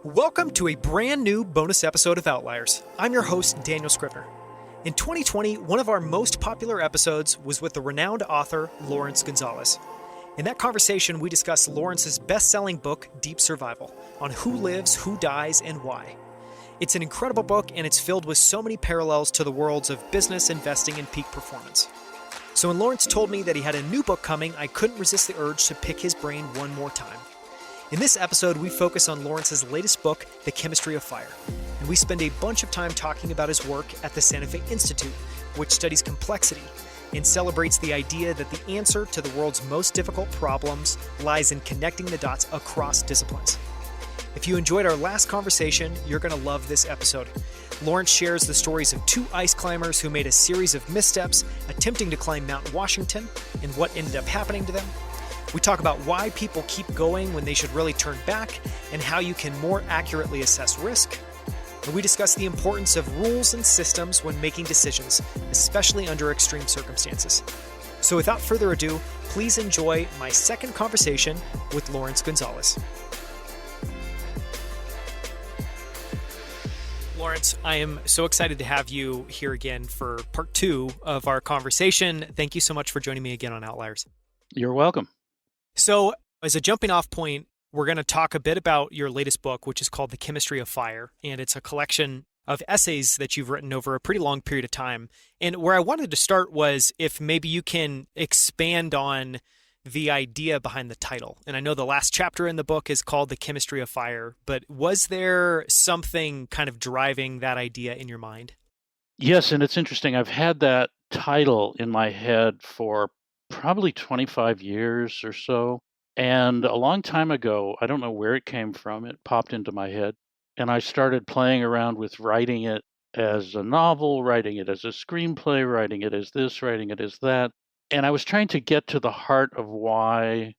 Welcome to a brand new bonus episode of Outliers. I'm your host, Daniel Scrivner. In 2020, one of our most popular episodes was with the renowned author, Laurence Gonzales. In that conversation, we discussed Laurence's best-selling book, Deep Survival, on who lives, who dies, and why. It's an incredible book, and it's filled with so many parallels to the worlds of business, investing, and peak performance. So when Laurence told me that he had a new book coming, I couldn't resist the urge to pick his brain one more time. In this episode, we focus on Laurence's latest book, The Chemistry of Fire, and we spend a bunch of time talking about his work at the Santa Fe Institute, which studies complexity and celebrates the idea that the answer to the world's most difficult problems lies in connecting the dots across disciplines. If you enjoyed our last conversation, you're going to love this episode. Laurence shares the stories of two ice climbers who made a series of missteps attempting to climb Mount Washington and what ended up happening to them. We talk about why people keep going when they should really turn back and how you can more accurately assess risk. And we discuss the importance of rules and systems when making decisions, especially under extreme circumstances. So without further ado, please enjoy my second conversation with Laurence Gonzales. Laurence, I am so excited to have you here again for part two of our conversation. Thank you so much for joining me again on Outliers. You're welcome. So as a jumping off point, we're going to talk a bit about your latest book, which is called The Chemistry of Fire. And it's a collection of essays that you've written over a pretty long period of time. And where I wanted to start was if maybe you can expand on the idea behind the title. And I know the last chapter in the book is called The Chemistry of Fire, but was there something kind of driving that idea in your mind? Yes, and it's interesting. I've had that title in my head for probably 25 years or so. And a long time ago, I don't know where it came from, it popped into my head. And I started playing around with writing it as a novel, writing it as a screenplay, writing it as this, writing it as that. And I was trying to get to the heart of why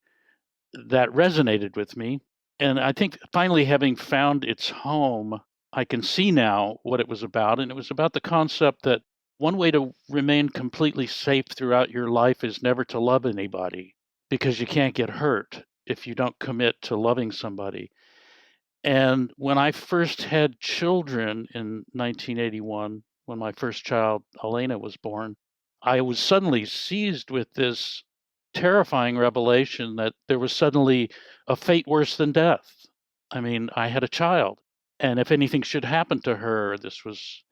that resonated with me. And I think finally having found its home, I can see now what it was about. And it was about the concept that one way to remain completely safe throughout your life is never to love anybody, because you can't get hurt if you don't commit to loving somebody. And when I first had children in 1981, when my first child, Elena, was born, I was suddenly seized with this terrifying revelation that there was suddenly a fate worse than death. I mean, I had a child, and if anything should happen to her, this was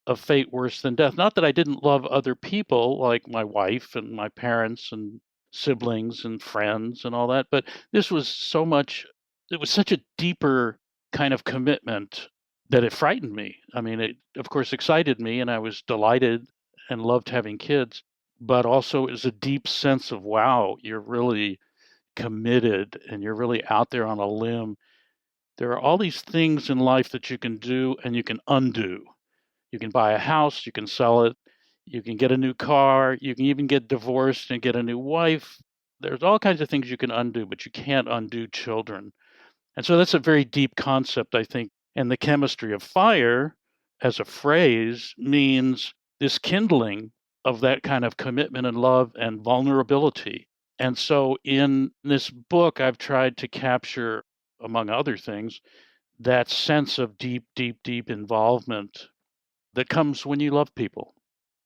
a fate worse than death. Not that I didn't love other people, like my wife and my parents and siblings and friends and all that, but this was it was such a deeper kind of commitment that it frightened me. I mean, it of course excited me, and I was delighted and loved having kids, but also it was a deep sense of, wow, you're really committed and you're really out there on a limb. There are all these things in life that you can do and you can undo. You can buy a house, you can sell it, you can get a new car, you can even get divorced and get a new wife. There's all kinds of things you can undo, but you can't undo children. And so that's a very deep concept, I think. And the chemistry of fire, as a phrase, means this kindling of that kind of commitment and love and vulnerability. And so in this book, I've tried to capture, among other things, that sense of deep, deep, deep involvement that comes when you love people.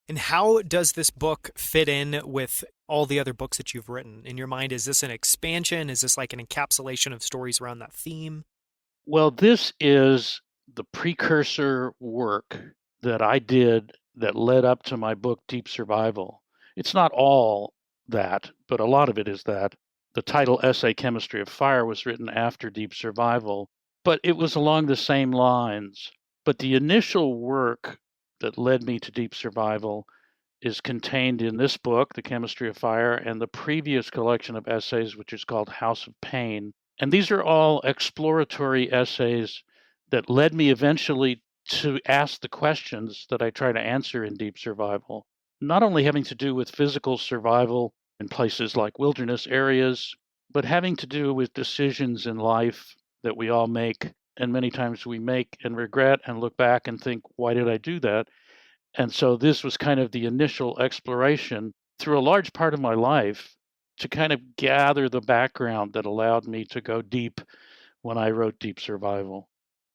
And how does this book fit in with all the other books that you've written? In your mind, is this an expansion? Is this like an encapsulation of stories around that theme? Well, this is the precursor work that I did that led up to my book, Deep Survival. It's not all that, but a lot of it is that. The title essay, Chemistry of Fire, was written after Deep Survival, but it was along the same lines. But the initial work that led me to Deep Survival is contained in this book, The Chemistry of Fire, and the previous collection of essays, which is called House of Pain. And these are all exploratory essays that led me eventually to ask the questions that I try to answer in Deep Survival, not only having to do with physical survival in places like wilderness areas, but having to do with decisions in life that we all make. And many times we make and regret and look back and think, why did I do that? And so this was kind of the initial exploration through a large part of my life to kind of gather the background that allowed me to go deep when I wrote Deep Survival.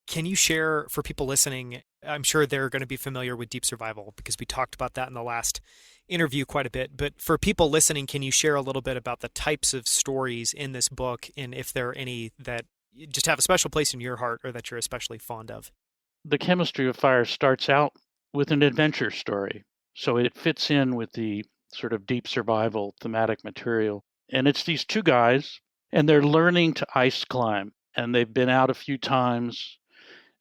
Can you share for people listening? I'm sure they're going to be familiar with deep survival because we talked about that in the last interview quite a bit. But for people listening, can you share a little bit about the types of stories in this book and if there are any that just have a special place in your heart or that you're especially fond of? The Chemistry of Fire starts out with an adventure story. So it fits in with the sort of deep survival thematic material. And it's these two guys, and they're learning to ice climb. And they've been out a few times,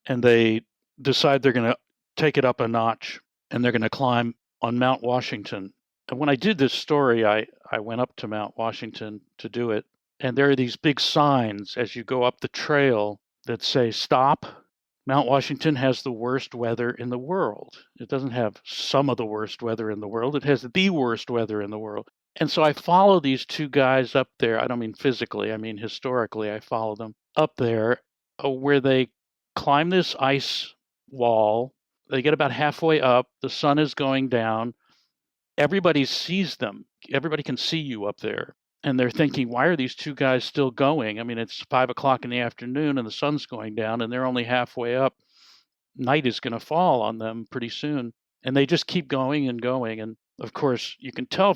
and they decide they're going to take it up a notch, and they're going to climb on Mount Washington. And when I did this story, I went up to Mount Washington to do it. And there are these big signs as you go up the trail that say, "Stop. Mount Washington has the worst weather in the world." It doesn't have some of the worst weather in the world. It has the worst weather in the world. And so I follow these two guys up there. I don't mean physically, I mean historically. I follow them up there where they climb this ice wall. They get about halfway up. The sun is going down. Everybody sees them. Everybody can see you up there. And they're thinking, why are these two guys still going? I mean, it's 5 o'clock in the afternoon and the sun's going down and they're only halfway up. Night is going to fall on them pretty soon. And they just keep going and going. And of course, you can tell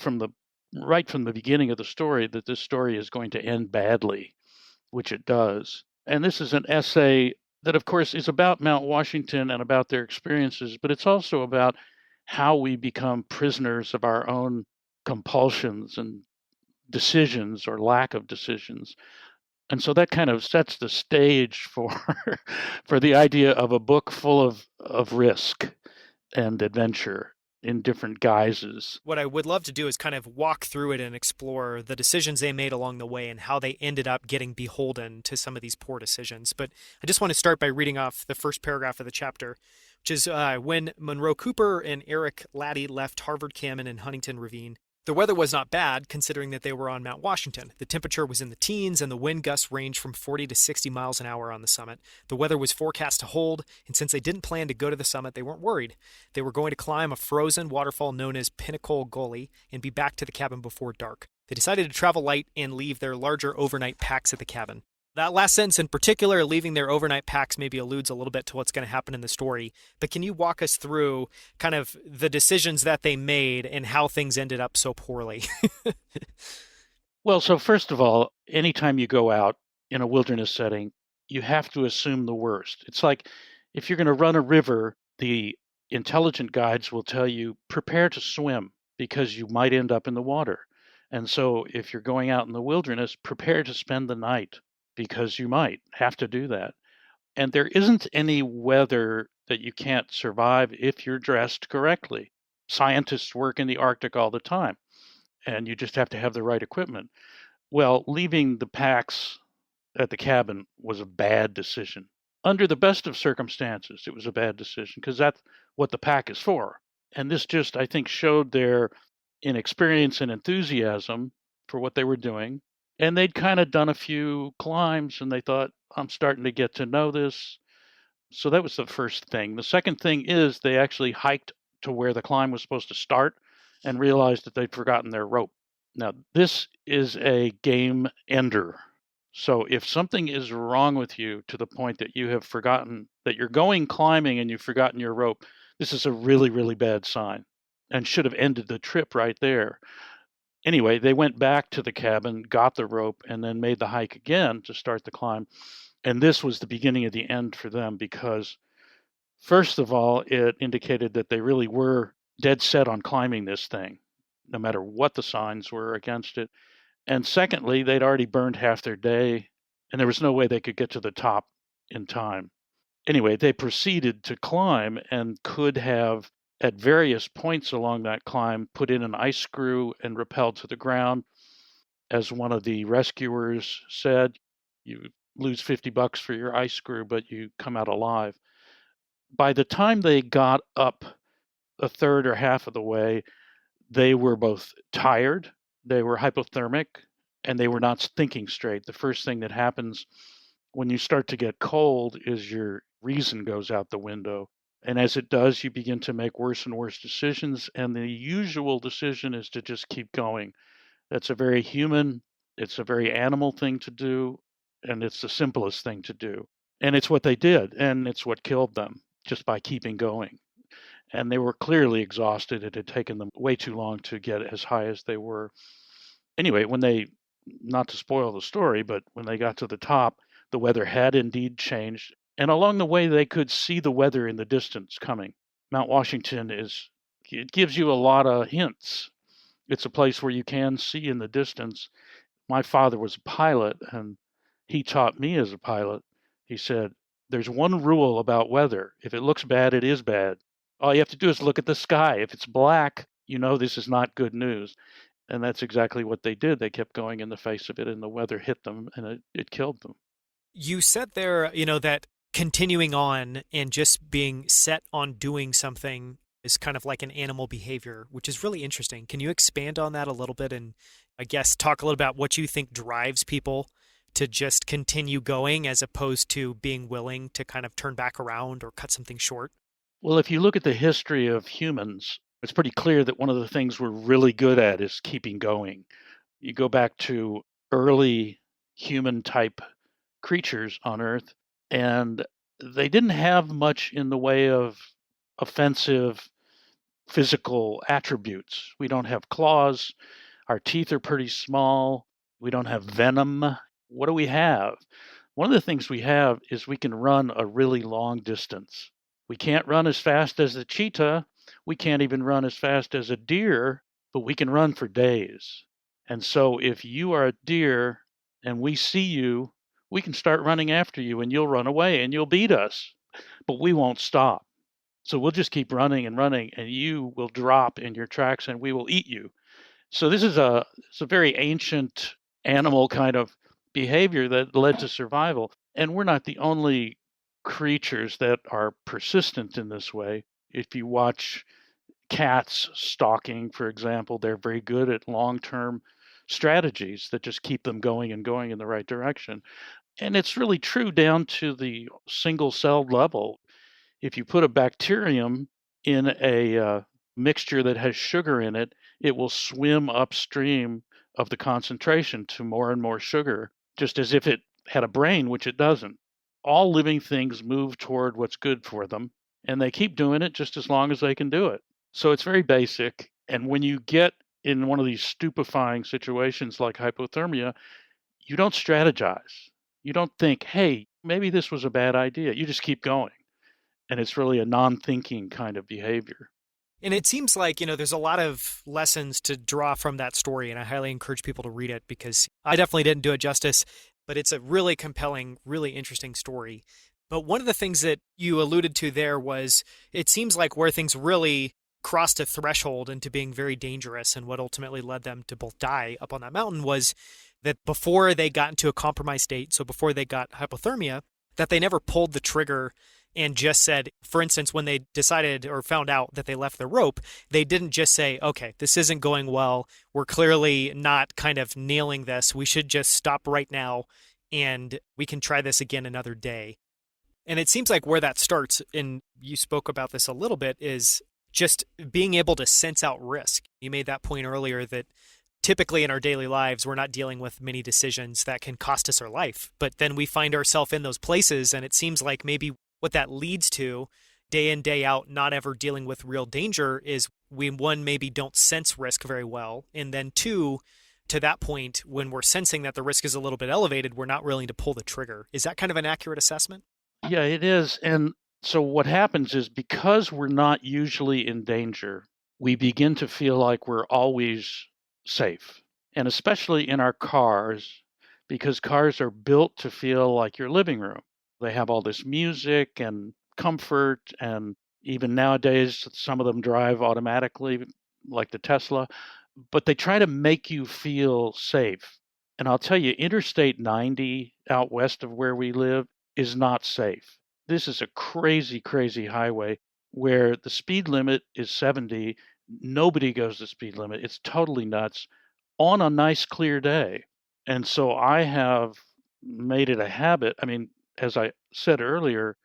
right from the beginning of the story that this story is going to end badly, which it does. And this is an essay that, of course, is about Mount Washington and about their experiences, but it's also about how we become prisoners of our own compulsions and decisions or lack of decisions. And so that kind of sets the stage for for the idea of a book full of risk and adventure in different guises. What I would love to do is kind of walk through it and explore the decisions they made along the way and how they ended up getting beholden to some of these poor decisions. But I just want to start by reading off the first paragraph of the chapter, which is when Monroe Cooper and Eric Laddie left Harvard Cammon and Huntington Ravine. The weather was not bad, considering that they were on Mount Washington. The temperature was in the teens, and the wind gusts ranged from 40 to 60 miles an hour on the summit. The weather was forecast to hold, and since they didn't plan to go to the summit, they weren't worried. They were going to climb a frozen waterfall known as Pinnacle Gully and be back to the cabin before dark. They decided to travel light and leave their larger overnight packs at the cabin. That last sentence in particular, leaving their overnight packs, maybe alludes a little bit to what's going to happen in the story. But can you walk us through kind of the decisions that they made and how things ended up so poorly? Well, so first of all, anytime you go out in a wilderness setting, you have to assume the worst. It's like if you're going to run a river, the intelligent guides will tell you, prepare to swim because you might end up in the water. And so if you're going out in the wilderness, prepare to spend the night because you might have to do that. And there isn't any weather that you can't survive if you're dressed correctly. Scientists work in the Arctic all the time, and you just have to have the right equipment. Well, leaving the packs at the cabin was a bad decision. Under the best of circumstances, it was a bad decision because that's what the pack is for. And this just, I think, showed their inexperience and enthusiasm for what they were doing. And they'd kind of done a few climbs and they thought, I'm starting to get to know this. So that was the first thing. The second thing is they actually hiked to where the climb was supposed to start and realized that they'd forgotten their rope. Now, this is a game ender. So if something is wrong with you to the point that you have forgotten that you're going climbing and you've forgotten your rope, this is a really, really bad sign and should have ended the trip right there. Anyway, they went back to the cabin, got the rope, and then made the hike again to start the climb. And this was the beginning of the end for them because, first of all, it indicated that they really were dead set on climbing this thing, no matter what the signs were against it. And secondly, they'd already burned half their day, and there was no way they could get to the top in time. Anyway, they proceeded to climb and could have, at various points along that climb, put in an ice screw and rappelled to the ground. As one of the rescuers said, you lose $50 for your ice screw, but you come out alive. By the time they got up a third or half of the way, they were both tired, they were hypothermic, and they were not thinking straight. The first thing that happens when you start to get cold is your reason goes out the window. And as it does, you begin to make worse and worse decisions. And the usual decision is to just keep going. That's a very human, it's a very animal thing to do, and it's the simplest thing to do. And it's what they did, and it's what killed them just by keeping going. And they were clearly exhausted. It had taken them way too long to get as high as they were. Anyway, not to spoil the story, but when they got to the top, the weather had indeed changed. And along the way, they could see the weather in the distance coming. Mount Washington it gives you a lot of hints. It's a place where you can see in the distance. My father was a pilot, and he taught me as a pilot. He said, there's one rule about weather. If it looks bad, it is bad. All you have to do is look at the sky. If it's black, you know this is not good news. And that's exactly what they did. They kept going in the face of it, and the weather hit them, and it killed them. You said there, that continuing on and just being set on doing something is kind of like an animal behavior, which is really interesting. Can you expand on that a little bit and I guess talk a little about what you think drives people to just continue going as opposed to being willing to kind of turn back around or cut something short? Well, if you look at the history of humans, it's pretty clear that one of the things we're really good at is keeping going. You go back to early human type creatures on Earth, and they didn't have much in the way of offensive physical attributes. We don't have claws. Our teeth are pretty small. We don't have venom. What do we have? One of the things we have is we can run a really long distance. We can't run as fast as the cheetah. We can't even run as fast as a deer, but we can run for days. And so if you are a deer and we see you, we can start running after you and you'll run away and you'll beat us, but we won't stop. So we'll just keep running and running, and you will drop in your tracks and we will eat you. So it's a very ancient animal kind of behavior that led to survival. And we're not the only creatures that are persistent in this way. If you watch cats stalking, for example, they're very good at long-term strategies that just keep them going and going in the right direction. And it's really true down to the single-celled level. If you put a bacterium in a mixture that has sugar in it, it will swim upstream of the concentration to more and more sugar, just as if it had a brain, which it doesn't. All living things move toward what's good for them, and they keep doing it just as long as they can do it. So it's very basic. And when you get in one of these stupefying situations like hypothermia, you don't strategize. You don't think, hey, maybe this was a bad idea. You just keep going. And it's really a non-thinking kind of behavior. And it seems like, there's a lot of lessons to draw from that story, and I highly encourage people to read it because I definitely didn't do it justice, but it's a really compelling, really interesting story. But one of the things that you alluded to there was it seems like where things really crossed a threshold into being very dangerous and what ultimately led them to both die up on that mountain was that before they got into a compromised state, so before they got hypothermia, that they never pulled the trigger and just said, for instance, when they decided or found out that they left the rope, they didn't just say, okay, this isn't going well. We're clearly not kind of nailing this. We should just stop right now and we can try this again another day. And it seems like where that starts, and you spoke about this a little bit, is just being able to sense out risk. You made that point earlier that typically in our daily lives, we're not dealing with many decisions that can cost us our life. But then we find ourselves in those places, and it seems like maybe what that leads to day in, day out, not ever dealing with real danger is we, one, maybe don't sense risk very well. And then two, to that point, when we're sensing that the risk is a little bit elevated, we're not willing to pull the trigger. Is that kind of an accurate assessment? Yeah, it is. And so what happens is because we're not usually in danger, we begin to feel like we're always safe. And especially in our cars, because cars are built to feel like your living room. They have all this music and comfort, and even nowadays, some of them drive automatically, like the Tesla, but they try to make you feel safe. And I'll tell you, Interstate 90 out west of where we live is not safe. This is a crazy, crazy highway where the speed limit is 70. Nobody goes the speed limit. It's totally nuts on a nice, clear day. And so I have made it a habit. I mean, as I said earlier,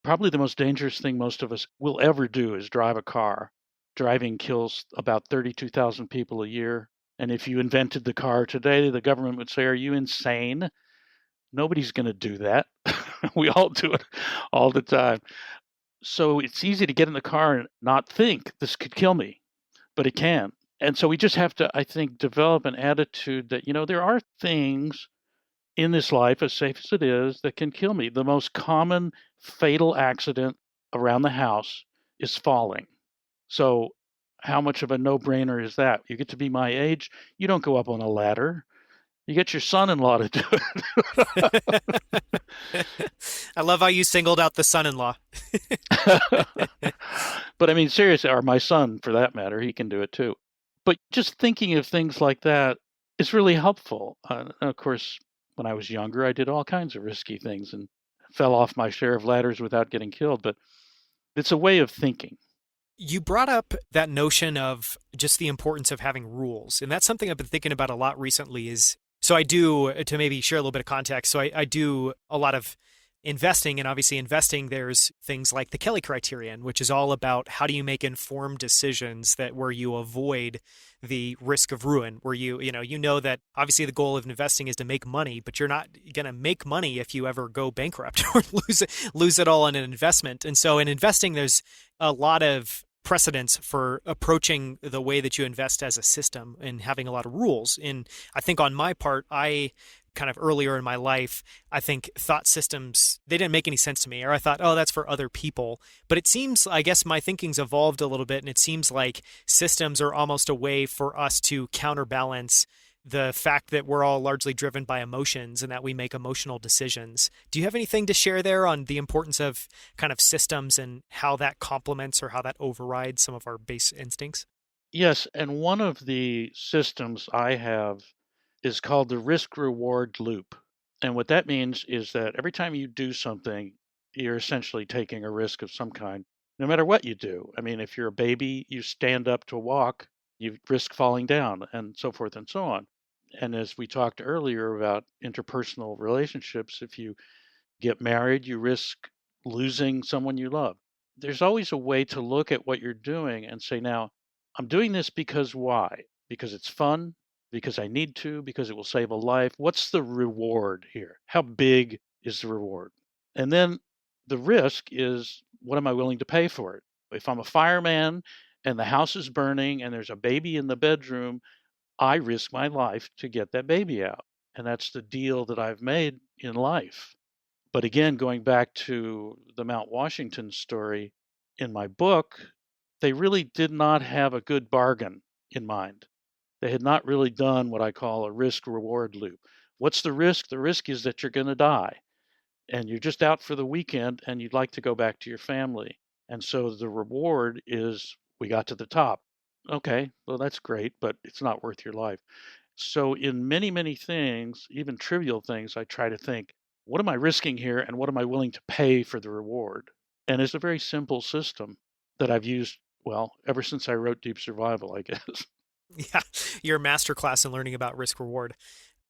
probably the most dangerous thing most of us will ever do is drive a car. Driving kills about 32,000 people a year. And if you invented the car today, the government would say, are you insane? Nobody's going to do that. We all do it all the time. So it's easy to get in the car and not think this could kill me, but it can. And so we just have to, I think, develop an attitude that, there are things in this life, as safe as it is, that can kill me. The most common fatal accident around the house is falling. So how much of a no-brainer is that? You get to be my age, you don't go up on a ladder. You get your son-in-law to do I love how you singled out the son-in-law. it. But I mean, seriously, or my son for that matter, he can do it too. But just thinking of things like that is really helpful. And of course, when I was younger, I did all kinds of risky things and fell off my share of ladders without getting killed. But it's a way of thinking. You brought up that notion of just the importance of having rules. And that's something I've been thinking about a lot recently is, so I do, to maybe share a little bit of context, so I do a lot of investing, and obviously investing, there's things like the Kelly criterion, which is all about how do you make informed decisions that where you avoid the risk of ruin, where you know that obviously the goal of investing is to make money, but you're not going to make money if you ever go bankrupt or lose it all in an investment. And so in investing, there's a lot of precedence for approaching the way that you invest as a system and having a lot of rules. And I think on my part, I kind of earlier in my life, I think thought systems, they didn't make any sense to me, or I thought, oh, that's for other people. But it seems, I guess my thinking's evolved a little bit, and it seems like systems are almost a way for us to counterbalance the fact that we're all largely driven by emotions and that we make emotional decisions. Do you have anything to share there on the importance of kind of systems and how that complements or how that overrides some of our base instincts? Yes, and one of the systems I have is called the risk reward loop. And what that means is that every time you do something, you're essentially taking a risk of some kind, no matter what you do. I mean, if you're a baby, you stand up to walk, you risk falling down, and so forth and so on. And as we talked earlier about interpersonal relationships, if you get married, you risk losing someone you love. There's always a way to look at what you're doing and say, now, I'm doing this because why? Because it's fun, because I need to, because it will save a life. What's the reward here? How big is the reward? And then the risk is, what am I willing to pay for it? If I'm a fireman and the house is burning and there's a baby in the bedroom, I risk my life to get that baby out. And that's the deal that I've made in life. But again, going back to the Mount Washington story in my book, they really did not have a good bargain in mind. They had not really done what I call a risk reward loop. What's the risk? The risk is that you're going to die and you're just out for the weekend and you'd like to go back to your family. And so the reward is we got to the top. Okay, well, that's great, but it's not worth your life. So, in many, many things, even trivial things, I try to think, what am I risking here and what am I willing to pay for the reward? And it's a very simple system that I've used, well, ever since I wrote Deep Survival, I guess. Yeah, your masterclass in learning about risk reward.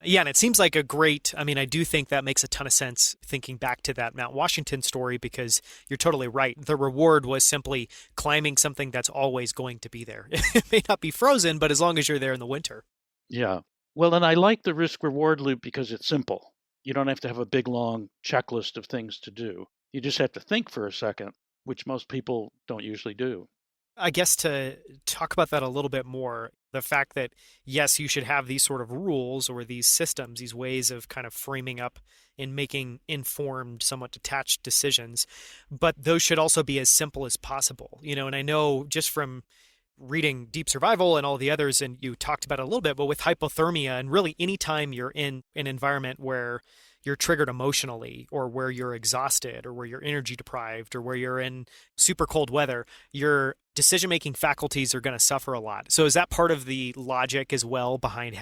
Yeah, and it seems like a great, I mean, I do think that makes a ton of sense thinking back to that Mount Washington story because you're totally right. The reward was simply climbing something that's always going to be there. It may not be frozen, but as long as you're there in the winter. Yeah. Well, and I like the risk reward loop because it's simple. You don't have to have a big, long checklist of things to do. You just have to think for a second, which most people don't usually do. I guess to talk about that a little bit more, the fact that, yes, you should have these sort of rules or these systems, these ways of kind of framing up and making informed, somewhat detached decisions, but those should also be as simple as possible. And I know just from reading Deep Survival and all the others, and you talked about it a little bit, but with hypothermia and really anytime you're in an environment where you're triggered emotionally or where you're exhausted or where you're energy deprived or where you're in super cold weather, your decision-making faculties are going to suffer a lot. So is that part of the logic as well behind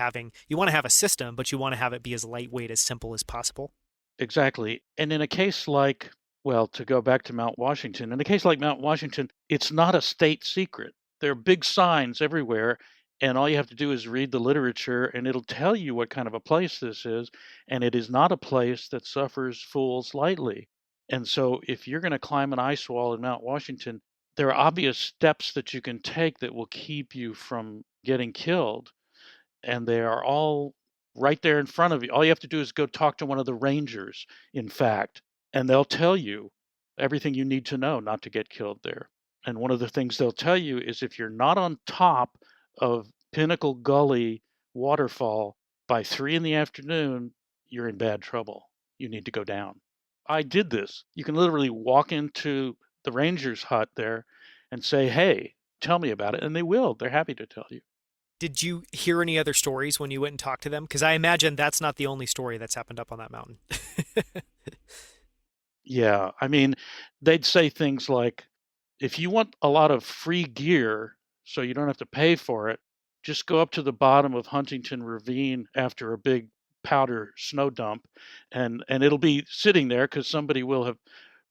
you want to have a system, but you want to have it be as lightweight, as simple as possible? Exactly. And in a case like, well, to go back to Mount Washington, in a case like Mount Washington, it's not a state secret. There are big signs everywhere, and all you have to do is read the literature, and it'll tell you what kind of a place this is. And it is not a place that suffers fools lightly. And so, if you're going to climb an ice wall in Mount Washington, there are obvious steps that you can take that will keep you from getting killed. And they are all right there in front of you. All you have to do is go talk to one of the rangers, in fact, and they'll tell you everything you need to know not to get killed there. And one of the things they'll tell you is if you're not on top of Pinnacle Gully waterfall by 3 in the afternoon, you're in bad trouble. You need to go down. I did this. You can literally walk into the ranger's hut there and say, hey, tell me about it. And they will. They're happy to tell you. Did you hear any other stories when you went and talked to them? Because I imagine that's not the only story that's happened up on that mountain. Yeah. I mean, they'd say things like, if you want a lot of free gear so you don't have to pay for it, just go up to the bottom of Huntington Ravine after a big powder snow dump, and it'll be sitting there because somebody will have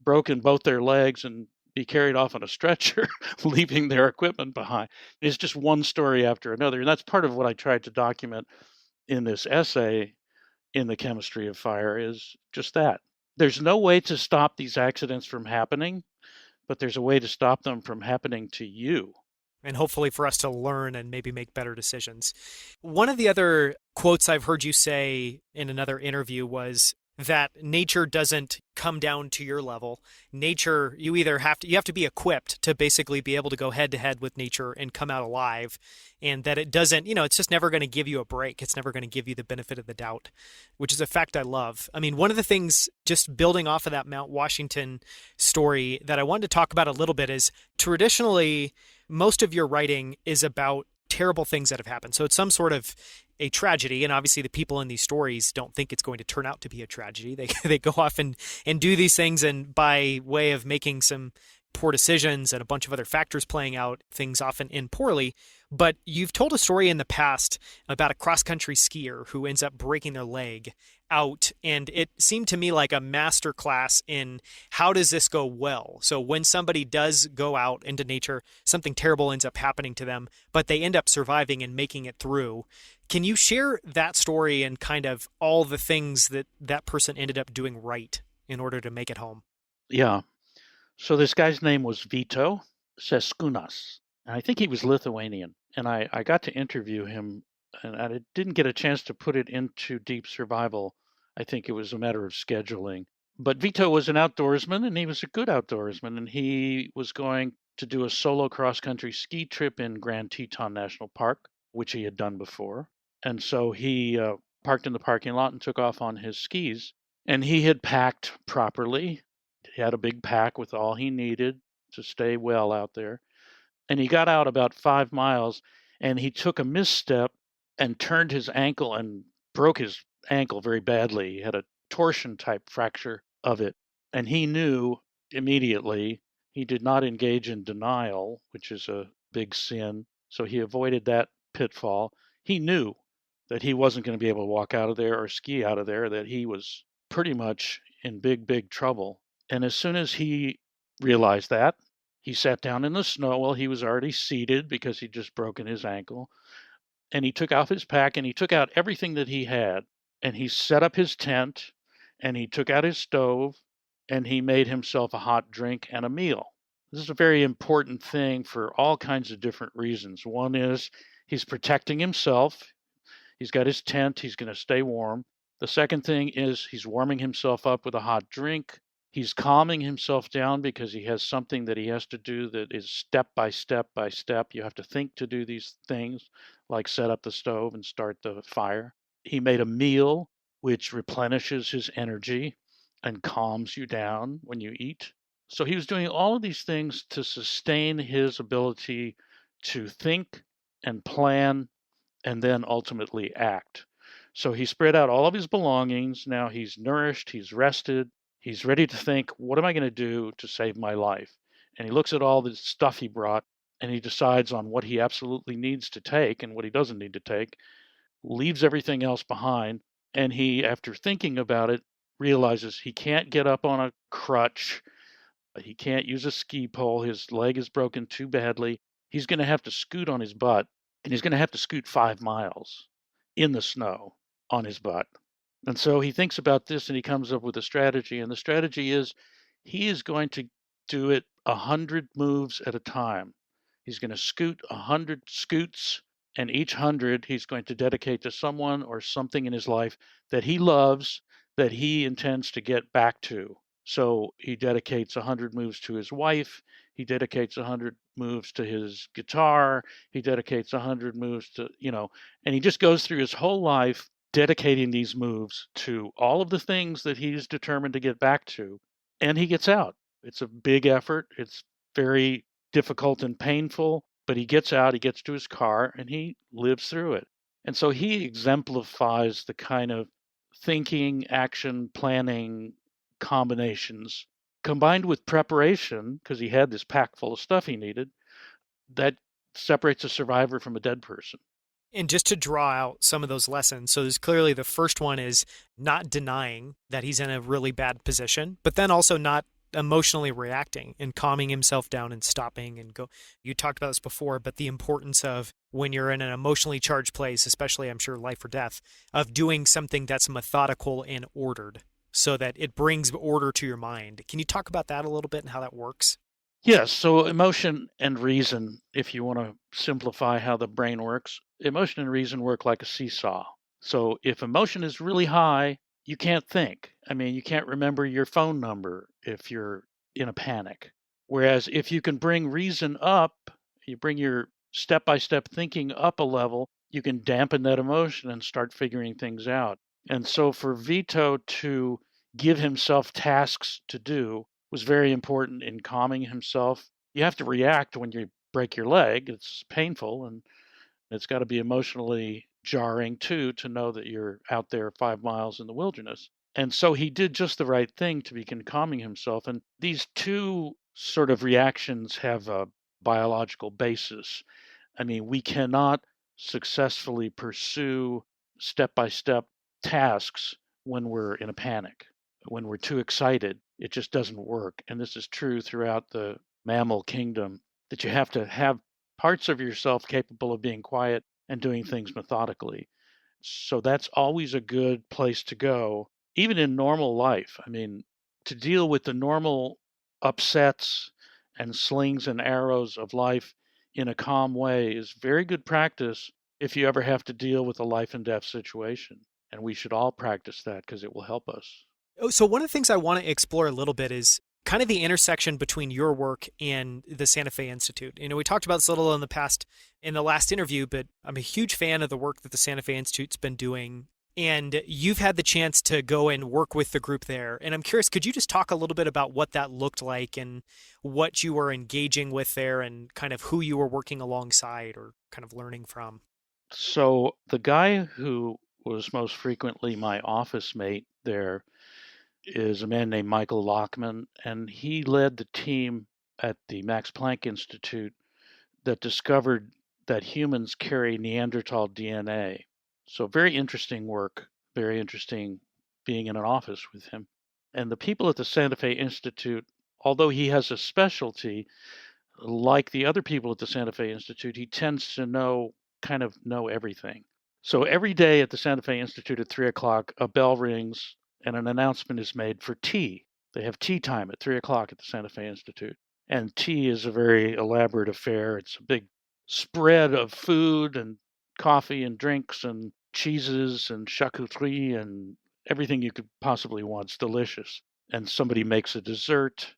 broken both their legs and be carried off on a stretcher, leaving their equipment behind. It's just one story after another. And that's part of what I tried to document in this essay in The Chemistry of Fire is just that. There's no way to stop these accidents from happening, but there's a way to stop them from happening to you. And hopefully for us to learn and maybe make better decisions. One of the other quotes I've heard you say in another interview was that nature doesn't come down to your level. Nature, you have to be equipped to basically be able to go head to head with nature and come out alive, and that it doesn't, it's just never going to give you a break. It's never going to give you the benefit of the doubt, which is a fact I love. I mean, one of the things, just building off of that Mount Washington story, that I wanted to talk about a little bit is traditionally most of your writing is about terrible things that have happened. So it's some sort of a tragedy, and obviously the people in these stories don't think it's going to turn out to be a tragedy. They go off and do these things, and by way of making some poor decisions and a bunch of other factors playing out, things often end poorly. But you've told a story in the past about a cross-country skier who ends up breaking their leg out, and it seemed to me like a master class in how does this go well. So when somebody does go out into nature, something terrible ends up happening to them, but they end up surviving and making it through. Can you share that story and kind of all the things that that person ended up doing right in order to make it home? Yeah. So this guy's name was Vito Seskunas, and I think he was Lithuanian. And I got to interview him, and I didn't get a chance to put it into Deep Survival. I think it was a matter of scheduling. But Vito was an outdoorsman, and he was a good outdoorsman, and he was going to do a solo cross-country ski trip in Grand Teton National Park, which he had done before. And so he parked in the parking lot and took off on his skis. And he had packed properly. He had a big pack with all he needed to stay well out there. And he got out about 5 miles, and he took a misstep and turned his ankle and broke his ankle very badly. He had a torsion type fracture of it. And he knew immediately. He did not engage in denial, which is a big sin. So he avoided that pitfall. He knew that he wasn't going to be able to walk out of there or ski out of there, that he was pretty much in big, big trouble. And as soon as he realized that, he sat down in the snow. Well, he was already seated because he'd just broken his ankle. And he took off his pack and he took out everything that he had. And he set up his tent and he took out his stove and he made himself a hot drink and a meal. This is a very important thing for all kinds of different reasons. One is he's protecting himself. He's got his tent. He's going to stay warm. The second thing is he's warming himself up with a hot drink. He's calming himself down because he has something that he has to do that is step by step by step. You have to think to do these things, like set up the stove and start the fire. He made a meal which replenishes his energy and calms you down when you eat. So he was doing all of these things to sustain his ability to think and plan and then ultimately act. So he spread out all of his belongings. Now he's nourished, he's rested, he's ready to think, what am I going to do to save my life? And he looks at all the stuff he brought and he decides on what he absolutely needs to take and what he doesn't need to take, leaves everything else behind. And he, after thinking about it, realizes he can't get up on a crutch. He can't use a ski pole. His leg is broken too badly. He's going to have to scoot on his butt, and he's going to have to scoot 5 miles in the snow on his butt. And so he thinks about this and he comes up with a strategy. And the strategy is he is going to do it 100 moves at a time. He's going to scoot 100 scoots, and each 100 he's going to dedicate to someone or something in his life that he loves, that he intends to get back to. So he dedicates 100 moves to his wife. He dedicates 100 moves to his guitar. He dedicates 100 moves to, and he just goes through his whole life dedicating these moves to all of the things that he's determined to get back to. And he gets out. It's a big effort. It's very difficult and painful, but he gets out, he gets to his car, and he lives through it. And so he exemplifies the kind of thinking, action, planning combinations combined with preparation, because he had this pack full of stuff he needed, that separates a survivor from a dead person. And just to draw out some of those lessons, so there's clearly the first one is not denying that he's in a really bad position, but then also not emotionally reacting and calming himself down and stopping and go. You talked about this before, but the importance of when you're in an emotionally charged place, especially I'm sure life or death, of doing something that's methodical and ordered so that it brings order to your mind. Can you talk about that a little bit and how that works? Yes, so emotion and reason, if you want to simplify how the brain works, emotion and reason work like a seesaw. So if emotion is really high, you can't think. I mean, you can't remember your phone number if you're in a panic. Whereas if you can bring reason up, you bring your step by step thinking up a level, you can dampen that emotion and start figuring things out. And so for Vito to give himself tasks to do was very important in calming himself. You have to react when you break your leg. It's painful and it's got to be emotionally jarring too to know that you're out there 5 miles in the wilderness. And so he did just the right thing to begin calming himself. And these two sort of reactions have a biological basis. I mean, we cannot successfully pursue step by step tasks when we're in a panic, when we're too excited. It just doesn't work. And this is true throughout the mammal kingdom, that you have to have parts of yourself capable of being quiet and doing things methodically. So that's always a good place to go, even in normal life. I mean, to deal with the normal upsets and slings and arrows of life in a calm way is very good practice if you ever have to deal with a life and death situation. And we should all practice that because it will help us. Oh, so one of the things I want to explore a little bit is kind of the intersection between your work and the Santa Fe Institute. We talked about this a little in the past in the last interview, but I'm a huge fan of the work that the Santa Fe Institute's been doing. And you've had the chance to go and work with the group there. And I'm curious, could you just talk a little bit about what that looked like and what you were engaging with there and kind of who you were working alongside or kind of learning from? So the guy who was most frequently my office mate there is a man named Michael Lockman, and he led the team at the Max Planck Institute that discovered that humans carry Neanderthal DNA. So very interesting work, very interesting being in an office with him. And the people at the Santa Fe Institute, although he has a specialty, like the other people at the Santa Fe Institute, he tends to know everything. So every day at the Santa Fe Institute at 3 o'clock, a bell rings and an announcement is made for tea. They have tea time at 3 o'clock at the Santa Fe Institute. And tea is a very elaborate affair. It's a big spread of food and coffee and drinks and cheeses and charcuterie and everything you could possibly want. It's delicious. And somebody makes a dessert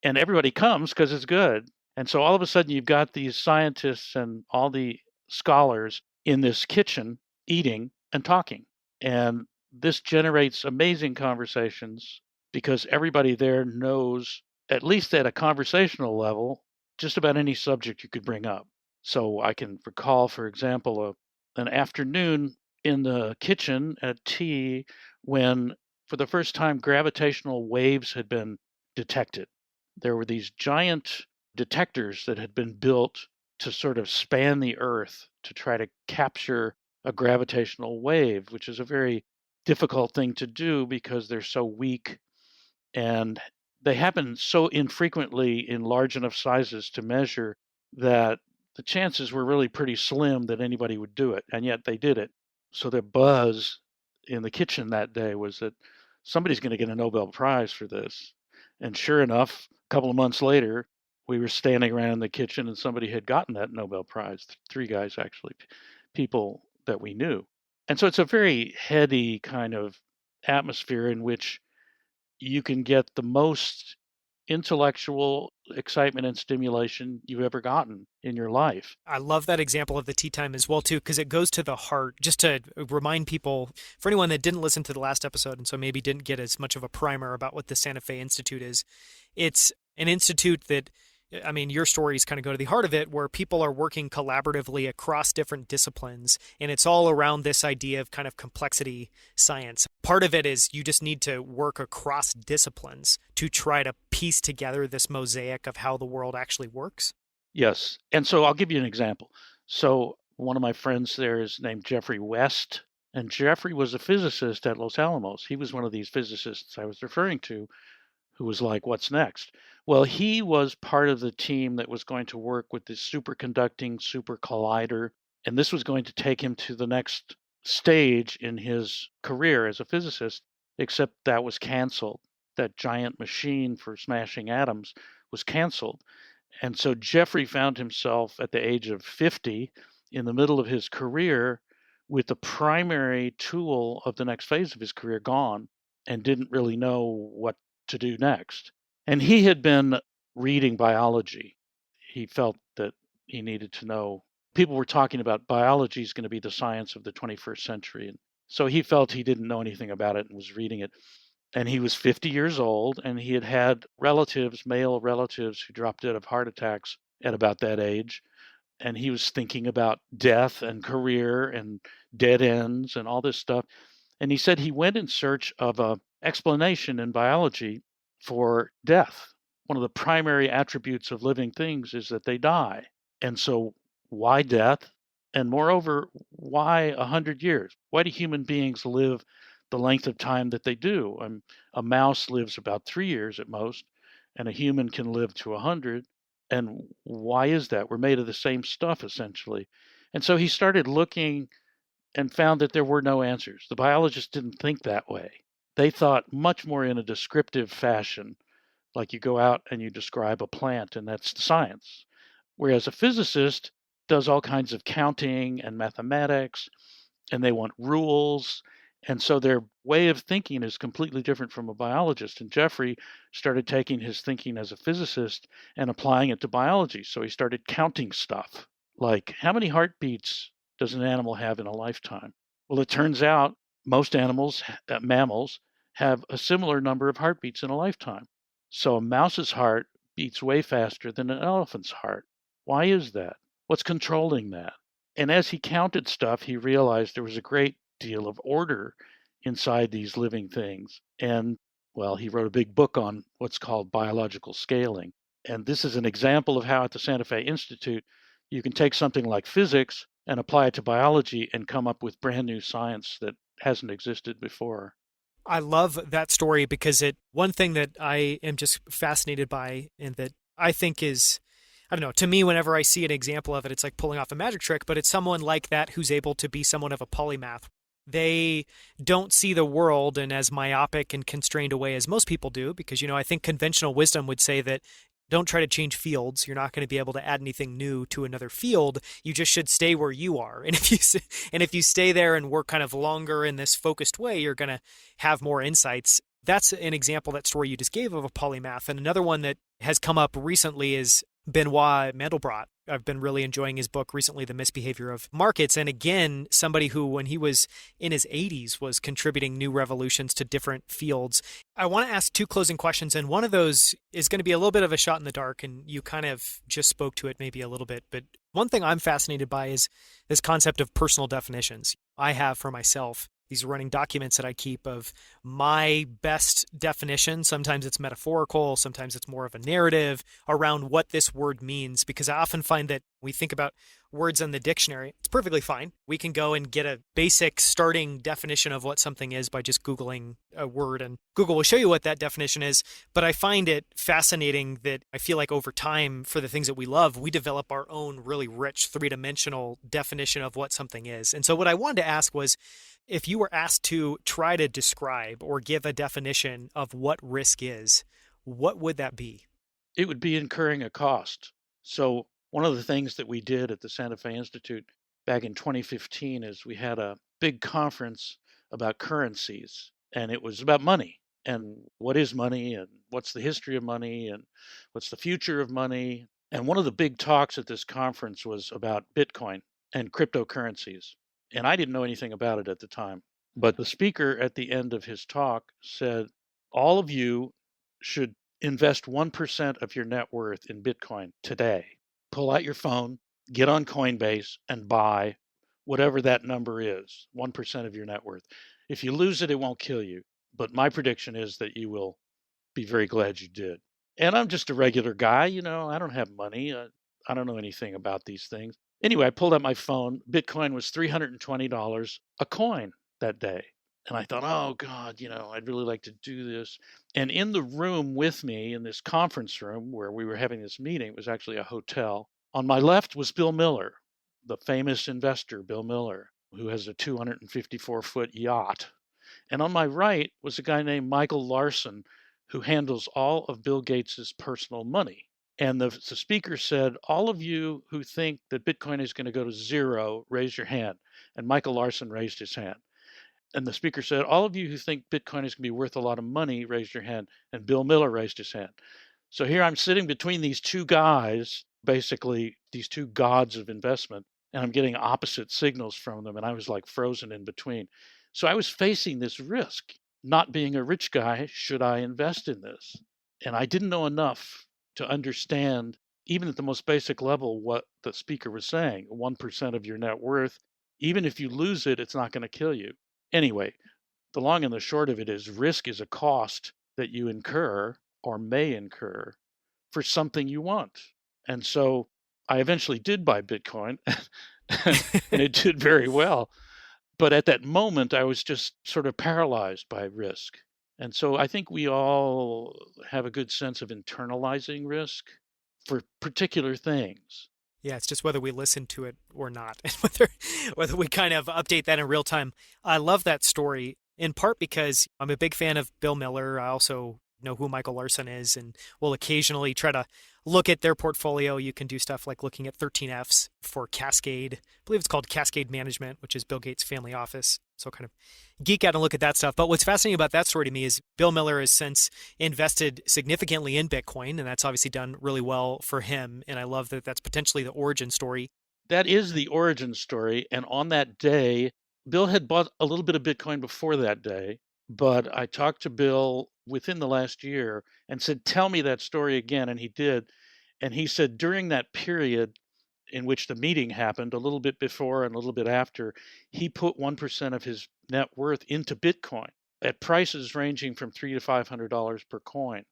and everybody comes because it's good. And so all of a sudden you've got these scientists and all the scholars in this kitchen eating and talking. And this generates amazing conversations because everybody there knows, at least at a conversational level, just about any subject you could bring up. So I can recall, for example, an afternoon in the kitchen at tea when, for the first time, gravitational waves had been detected. There were these giant detectors that had been built to sort of span the Earth to try to capture a gravitational wave, which is a very difficult thing to do because they're so weak and they happen so infrequently in large enough sizes to measure that the chances were really pretty slim that anybody would do it, and yet they did it. So the buzz in the kitchen that day was that somebody's going to get a Nobel Prize for this. And sure enough, a couple of months later, we were standing around in the kitchen and somebody had gotten that Nobel Prize. Three guys, actually, people that we knew. And so it's a very heady kind of atmosphere in which you can get the most intellectual excitement and stimulation you've ever gotten in your life. I love that example of the tea time as well too, because it goes to the heart. Just to remind people, for anyone that didn't listen to the last episode and so maybe didn't get as much of a primer about what the Santa Fe Institute is, it's an institute that, I mean, your stories kind of go to the heart of it, where people are working collaboratively across different disciplines, and it's all around this idea of kind of complexity science. Part of it is you just need to work across disciplines to try to piece together this mosaic of how the world actually works. Yes. And so I'll give you an example. So one of my friends there is named Jeffrey West, and Jeffrey was a physicist at Los Alamos. He was one of these physicists I was referring to who was like, what's next? Well, he was part of the team that was going to work with this superconducting super collider, and this was going to take him to the next stage in his career as a physicist, except that was canceled. That giant machine for smashing atoms was canceled. And so Jeffrey found himself at the age of 50 in the middle of his career with the primary tool of the next phase of his career gone, and didn't really know what to do next. And he had been reading biology. He felt that he needed to know. People were talking about biology is going to be the science of the 21st century. And so he felt he didn't know anything about it and was reading it. And he was 50 years old, and he had had relatives, male relatives, who dropped dead of heart attacks at about that age. And he was thinking about death and career and dead ends and all this stuff. And he said he went in search of a explanation in biology for death. One of the primary attributes of living things is that they die. And so why death? And moreover, why 100 years? Why do human beings live the length of time that they do? A mouse lives about 3 years at most, and a human can live to 100. And why is that? We're made of the same stuff, essentially. And so he started looking and found that there were no answers. The biologists didn't think that way. They thought much more in a descriptive fashion, like you go out and you describe a plant, and that's the science. Whereas a physicist does all kinds of counting and mathematics, and they want rules. And so their way of thinking is completely different from a biologist. And Jeffrey started taking his thinking as a physicist and applying it to biology. So he started counting stuff like, how many heartbeats does an animal have in a lifetime? Well, it turns out most animals, mammals, have a similar number of heartbeats in a lifetime. So a mouse's heart beats way faster than an elephant's heart. Why is that? What's controlling that? And as he counted stuff, he realized there was a great deal of order inside these living things. And, well, he wrote a big book on what's called biological scaling. And this is an example of how at the Santa Fe Institute, you can take something like physics and apply it to biology and come up with brand new science that hasn't existed before. I love that story because one thing that I am just fascinated by and that I think is, I don't know, to me, whenever I see an example of it, it's like pulling off a magic trick, but it's someone like that who's able to be somewhat of a polymath. They don't see the world in as myopic and constrained a way as most people do, because, I think conventional wisdom would say that don't try to change fields. You're not going to be able to add anything new to another field. You just should stay where you are. And if you stay there and work kind of longer in this focused way, you're going to have more insights. That's an example, that story you just gave, of a polymath. And another one that has come up recently is Benoit Mandelbrot. I've been really enjoying his book recently, The Misbehavior of Markets. And again, somebody who, when he was in his 80s, was contributing new revolutions to different fields. I want to ask two closing questions, and one of those is going to be a little bit of a shot in the dark, and you kind of just spoke to it maybe a little bit. But one thing I'm fascinated by is this concept of personal definitions. I have for myself these running documents that I keep of my best definition. Sometimes it's metaphorical, sometimes it's more of a narrative around what this word means, because I often find that we think about words in the dictionary. It's perfectly fine. We can go and get a basic starting definition of what something is by just Googling a word, and Google will show you what that definition is. But I find it fascinating that I feel like over time, for the things that we love, we develop our own really rich three-dimensional definition of what something is. And so what I wanted to ask was, if you were asked to try to describe or give a definition of what risk is, what would that be? It would be incurring a cost. So one of the things that we did at the Santa Fe Institute back in 2015 is we had a big conference about currencies, and it was about money. and what is money and what's the history of money and what's the future of money. And one of the big talks at this conference was about Bitcoin and cryptocurrencies. And I didn't know anything about it at the time. But the speaker at the end of his talk said, all of you should invest 1% of your net worth in Bitcoin today. Pull out your phone, get on Coinbase, and buy whatever that number is, 1% of your net worth. If you lose it, it won't kill you. But my prediction is that you will be very glad you did. And I'm just a regular guy, I don't have money. I don't know anything about these things. Anyway, I pulled out my phone. Bitcoin was $320 a coin that day. And I thought, oh God, I'd really like to do this. And in the room with me, in this conference room where we were having this meeting, it was actually a hotel. On my left was Bill Miller, the famous investor, Bill Miller, who has a 254-foot yacht. And on my right was a guy named Michael Larson, who handles all of Bill Gates's personal money. And the speaker said, all of you who think that Bitcoin is going to go to zero, raise your hand. And Michael Larson raised his hand. And the speaker said, all of you who think Bitcoin is going to be worth a lot of money, raise your hand. And Bill Miller raised his hand. So here I'm sitting between these two guys, basically these two gods of investment, and I'm getting opposite signals from them. And I was like frozen in between. So I was facing this risk. Not being a rich guy, should I invest in this? And I didn't know enough to understand, even at the most basic level, what the speaker was saying. 1% of your net worth, even if you lose it, it's not going to kill you. Anyway, the long and the short of it is risk is a cost that you incur or may incur for something you want. And so I eventually did buy Bitcoin and it did very well. But at that moment, I was just sort of paralyzed by risk. And so I think we all have a good sense of internalizing risk for particular things. Yeah, it's just whether we listen to it or not, and whether we kind of update that in real time. I love that story in part because I'm a big fan of Bill Miller. I also know who Michael Larson is, and will occasionally try to look at their portfolio. You can do stuff like looking at 13Fs for Cascade. I believe it's called Cascade Management, which is Bill Gates' family office. So kind of geek out and look at that stuff. But what's fascinating about that story to me is Bill Miller has since invested significantly in Bitcoin, and that's obviously done really well for him. And I love that that's potentially the origin story. That is the origin story. And on that day, Bill had bought a little bit of Bitcoin before that day. But I talked to Bill within the last year and said, tell me that story again. And he did. And he said during that period in which the meeting happened, a little bit before and a little bit after, he put 1% of his net worth into Bitcoin at prices ranging from $300 to $500 per coin.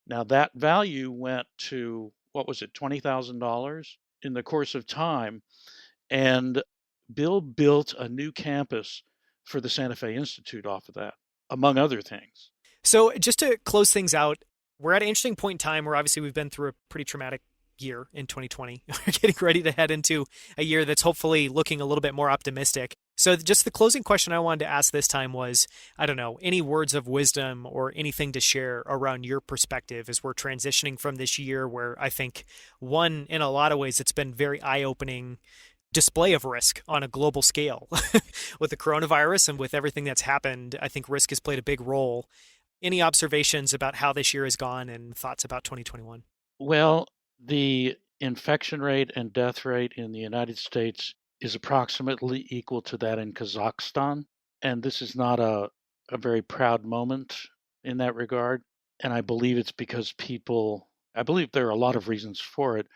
Now that value went to, what was it, $20,000 in the course of time. And Bill built a new campus for the Santa Fe Institute off of that, among other things. So just to close things out, we're at an interesting point in time where obviously we've been through a pretty traumatic year in 2020. We're getting ready to head into a year that's hopefully looking a little bit more optimistic. So just the closing question I wanted to ask this time was, I don't know, any words of wisdom or anything to share around your perspective as we're transitioning from this year where I think, one, in a lot of ways, it's been very eye-opening display of risk on a global scale. With the coronavirus and with everything that's happened, I think risk has played a big role. Any observations about how this year has gone and thoughts about 2021? Well, the infection rate and death rate in the United States is approximately equal to that in Kazakhstan. And this is not a very proud moment in that regard. And I believe it's because I believe there are a lot of reasons for it,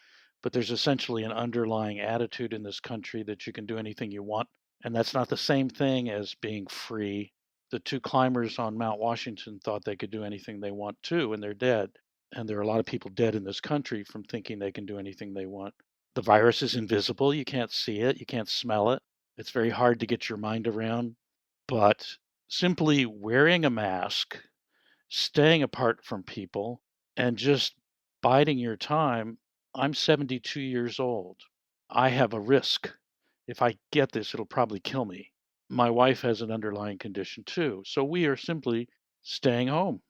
but there's essentially an underlying attitude in this country that you can do anything you want. And that's not the same thing as being free. The two climbers on Mount Washington thought they could do anything they want too, and they're dead. And there are a lot of people dead in this country from thinking they can do anything they want. The virus is invisible. You can't see it. You can't smell it. It's very hard to get your mind around. But simply wearing a mask, staying apart from people, and just biding your time. I'm 72 years old. I have a risk. If I get this, it'll probably kill me. My wife has an underlying condition too. So we are simply staying home.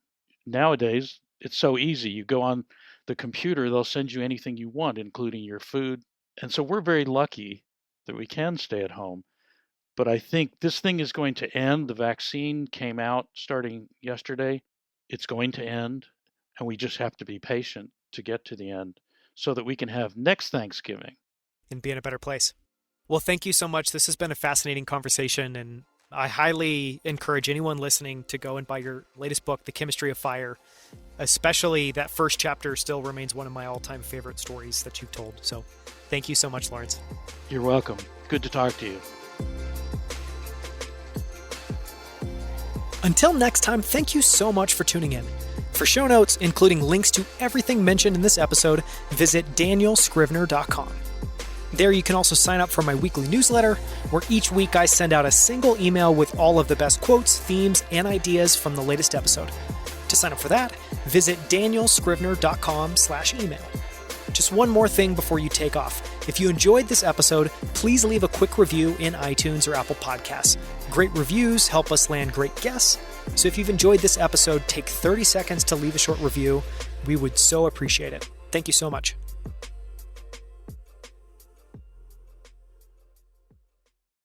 Nowadays, it's so easy. You go on the computer, they'll send you anything you want, including your food. And so we're very lucky that we can stay at home. But I think this thing is going to end. The vaccine came out starting yesterday. it's going to end, and we just have to be patient to get to the end so that we can have next Thanksgiving and be in a better place. Well, thank you so much. This has been a fascinating conversation, and I highly encourage anyone listening to go and buy your latest book, The Chemistry of Fire. Especially that first chapter still remains one of my all-time favorite stories that you've told. So thank you so much, Laurence. You're welcome. Good to talk to you. Until next time, thank you so much for tuning in. For show notes, including links to everything mentioned in this episode, visit danielscrivner.com. There you can also sign up for my weekly newsletter, where each week I send out a single email with all of the best quotes, themes, and ideas from the latest episode. To sign up for that, visit danielscrivner.com/email. Just one more thing before you take off. If you enjoyed this episode, please leave a quick review in iTunes or Apple Podcasts. Great reviews help us land great guests. So if you've enjoyed this episode, take 30 seconds to leave a short review. We would so appreciate it. Thank you so much.